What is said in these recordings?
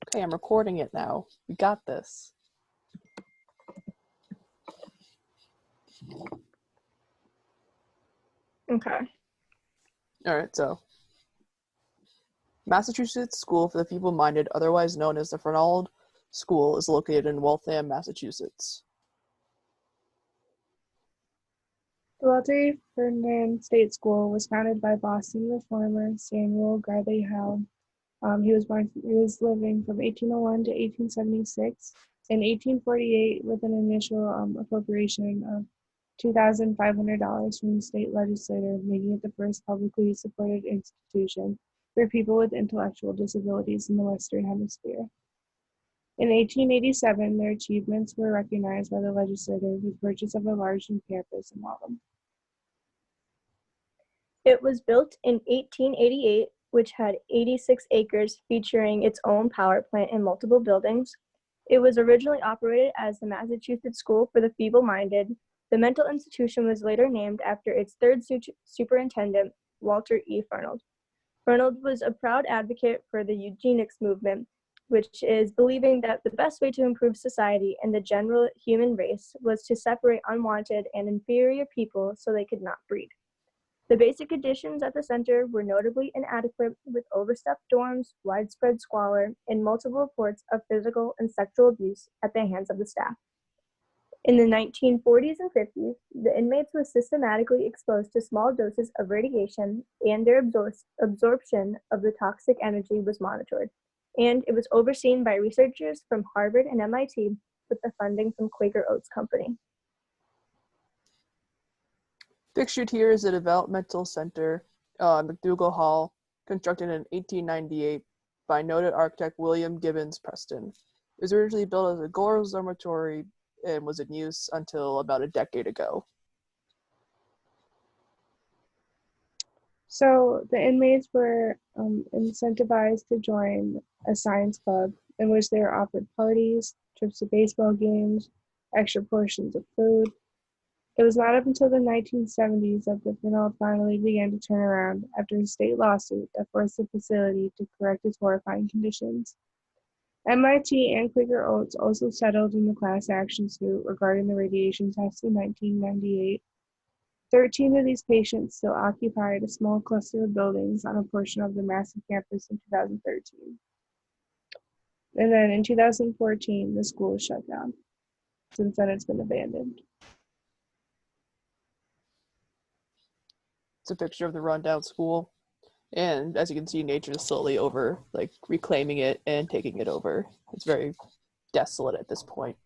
Okay, I'm recording it now. We got this. Okay. All right, so Massachusetts School for the Feeble-Minded, otherwise known as the Fernald School, is located in Waltham, Massachusetts. The Walter Fernand State School was founded by Boston reformer Samuel Gradley Howe. He was living from 1801 to 1876. In 1848, with an initial appropriation of $2,500 from the state legislature, making it the first publicly supported institution for people with intellectual disabilities in the Western Hemisphere. In 1887, their achievements were recognized by the legislature with purchase of a large new campus in Waltham. It was built in 1888, which had 86 acres featuring its own power plant and multiple buildings. It was originally operated as the Massachusetts School for the Feeble-Minded. The mental institution was later named after its third superintendent, Walter E. Fernald. Fernald was a proud advocate for the eugenics movement, which is believing that the best way to improve society and the general human race was to separate unwanted and inferior people so they could not breed. The basic conditions at the center were notably inadequate, with overstuffed dorms, widespread squalor, and multiple reports of physical and sexual abuse at the hands of the staff. In the 1940s and 50s, the inmates were systematically exposed to small doses of radiation, and their absorption of the toxic energy was monitored, and it was overseen by researchers from Harvard and MIT with the funding from Quaker Oats Company. Pictured here is a developmental center, McDougall Hall, constructed in 1898 by noted architect William Gibbons Preston. It was originally built as a girls' dormitory and was in use until about a decade ago. So the inmates were incentivized to join a science club in which they were offered parties, trips to baseball games, extra portions of food. It was not up until the 1970s that the Fernald finally began to turn around after a state lawsuit that forced the facility to correct its horrifying conditions. MIT and Quaker Oats also settled in the class action suit regarding the radiation test in 1998. 13 of these patients still occupied a small cluster of buildings on a portion of the massive campus in 2013. And then in 2014, the school was shut down. Since then, it's been abandoned. It's a picture of the rundown school, and as you can see, nature is slowly reclaiming it and taking it over. It's very desolate at this point.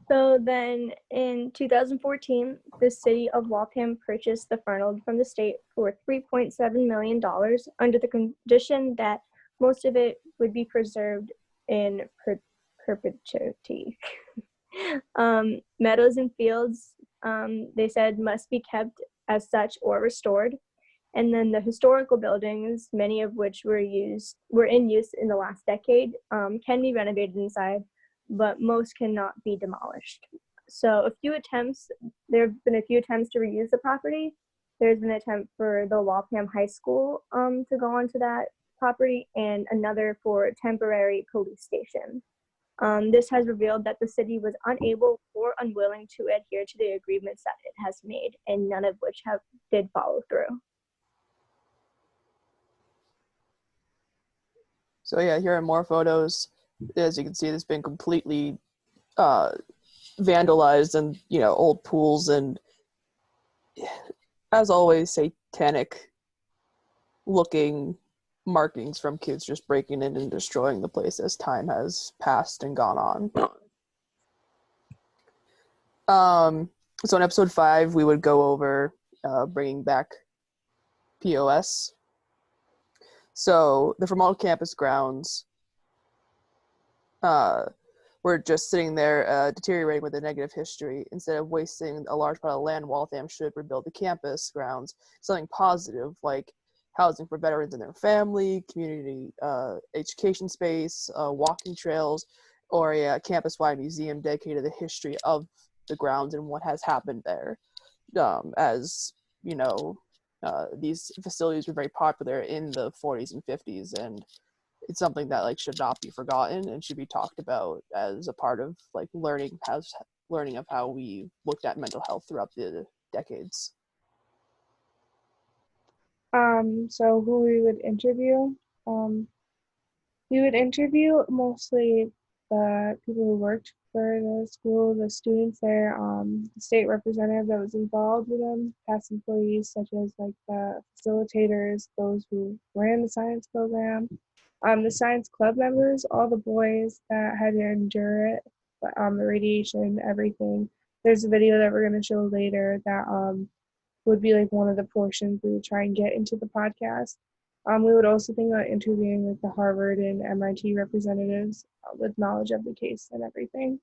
So then in 2014, the city of Waltham purchased the Fernald from the state for $3.7 million under the condition that most of it would be preserved in perpetuity. Meadows and fields, they said, must be kept as such or restored. And then the historical buildings, many of which were in use in the last decade, can be renovated inside, but most cannot be demolished. So there have been a few attempts to reuse the property. There's been an attempt for the Waltham High School to go onto that property, and another for a temporary police station. This has revealed that the city was unable or unwilling to adhere to the agreements that it has made, and none of which did follow through. So yeah, here are more photos. As you can see, it's been completely vandalized, and old pools and, as always, satanic looking markings from kids just breaking in and destroying the place as time has passed and gone on. So in episode 5, we would go over bringing back POS. So the Fernald campus grounds were just sitting there deteriorating with a negative history. Instead of wasting a large part of land, Waltham should rebuild the campus grounds, something positive like housing for veterans and their family, community education space, walking trails, or a campus-wide museum dedicated to the history of the grounds and what has happened there. As you know, these facilities were very popular in the 40s and 50s, and it's something that like should not be forgotten and should be talked about as a part of like learning of how we looked at mental health throughout the decades. So who we would interview? We would interview mostly the people who worked for the school, the students there, the state representative that was involved with them, past employees such as like the facilitators, those who ran the science program, the science club members, all the boys that had to endure it, the radiation, everything. There's a video that we're going to show later that would be like one of the portions we would try and get into the podcast. We would also think about interviewing like the Harvard and MIT representatives with knowledge of the case and everything.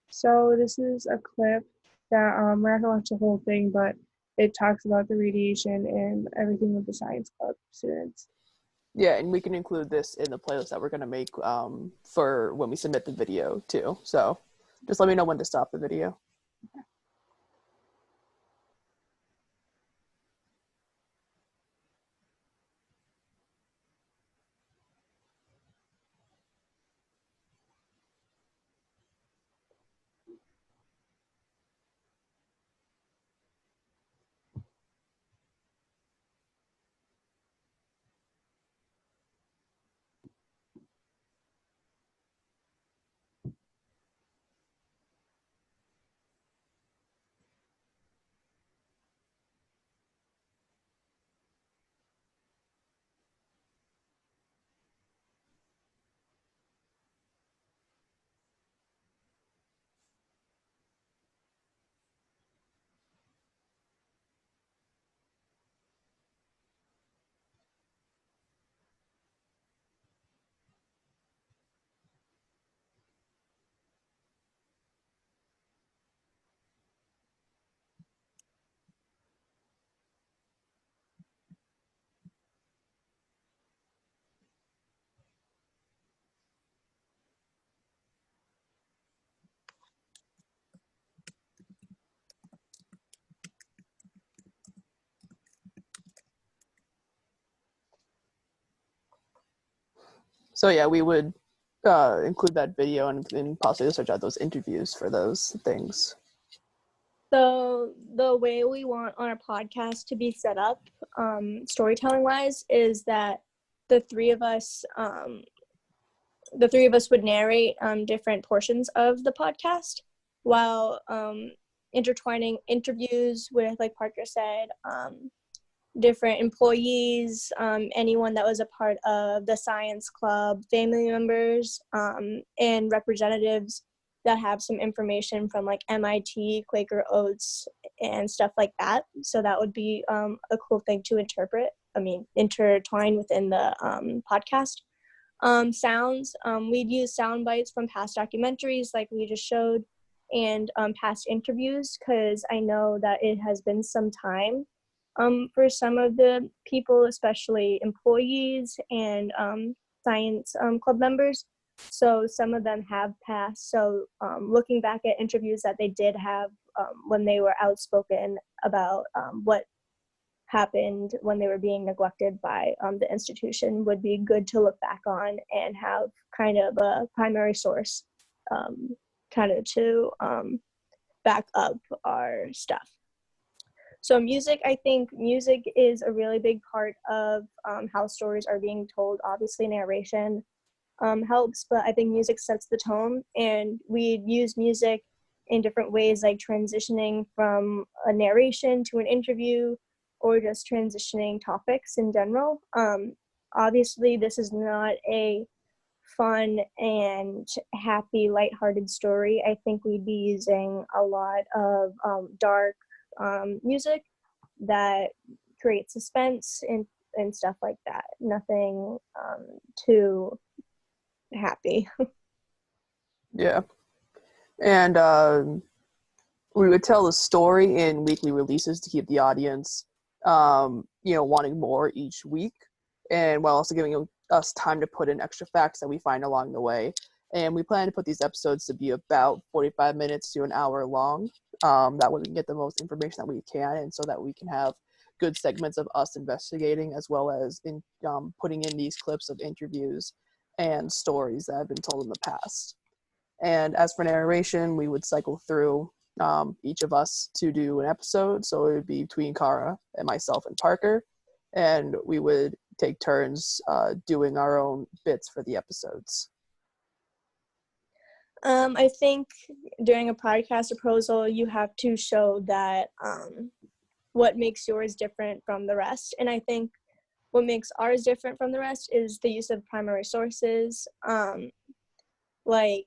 So this is a clip that we're not gonna watch the whole thing, but it talks about the radiation and everything with the science club students. Yeah, and we can include this in the playlist that we're going to make for when we submit the video too. So just let me know when to stop the video. So yeah, we would include that video and possibly search out those interviews for those things. So the way we want our podcast to be set up, storytelling wise, is that the three of us would narrate different portions of the podcast while intertwining interviews with, like Parker said, different employees, anyone that was a part of the science club, family members, and representatives that have some information from like MIT, Quaker Oats, and stuff like that. So that would be a cool thing to intertwine within the podcast. Sounds, we'd use sound bites from past documentaries like we just showed, and past interviews, because I know that it has been some time for some of the people, especially employees and science club members. So some of them have passed. So looking back at interviews that they did have when they were outspoken about what happened when they were being neglected by the institution would be good to look back on and have kind of a primary source kind of to back up our stuff. So music, I think music is a really big part of how stories are being told. Obviously narration helps, but I think music sets the tone, and we use music in different ways, like transitioning from a narration to an interview, or just transitioning topics in general. Obviously this is not a fun and happy, lighthearted story. I think we'd be using a lot of dark music that creates suspense and stuff like that. Nothing too happy. Yeah. And we would tell the story in weekly releases to keep the audience, wanting more each week, and while also giving us time to put in extra facts that we find along the way. And we plan to put these episodes to be about 45 minutes to an hour long. That way we can get the most information that we can, and so that we can have good segments of us investigating, as well as in putting in these clips of interviews and stories that have been told in the past. And as for narration, we would cycle through each of us to do an episode. So it would be between Kara and myself and Parker, and we would take turns doing our own bits for the episodes. I think during a podcast proposal, you have to show that what makes yours different from the rest. And I think what makes ours different from the rest is the use of primary sources. Like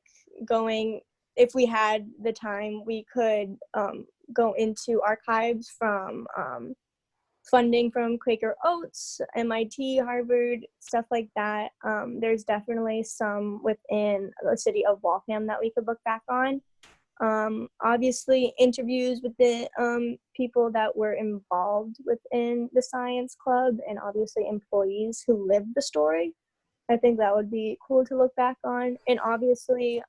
if we had the time, we could go into archives from funding from Quaker Oats, MIT, Harvard, stuff like that. There's definitely some within the city of Waltham that we could look back on. Obviously, interviews with the people that were involved within the science club, and obviously employees who lived the story. I think that would be cool to look back on. And obviously,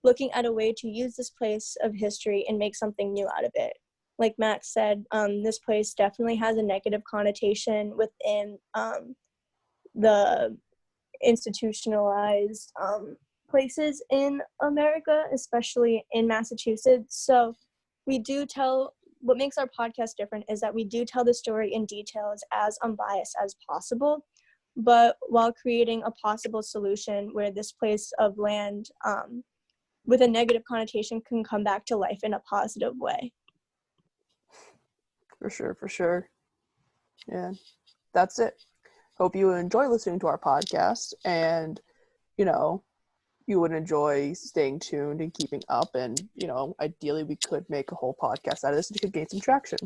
looking at a way to use this place of history and make something new out of it. Like Max said, this place definitely has a negative connotation within the institutionalized places in America, especially in Massachusetts. So what makes our podcast different is that we do tell the story in details as unbiased as possible, but while creating a possible solution where this place of land with a negative connotation can come back to life in a positive way. For sure. Yeah, that's it. Hope you enjoy listening to our podcast, and you would enjoy staying tuned and keeping up, and ideally we could make a whole podcast out of this and we could gain some traction.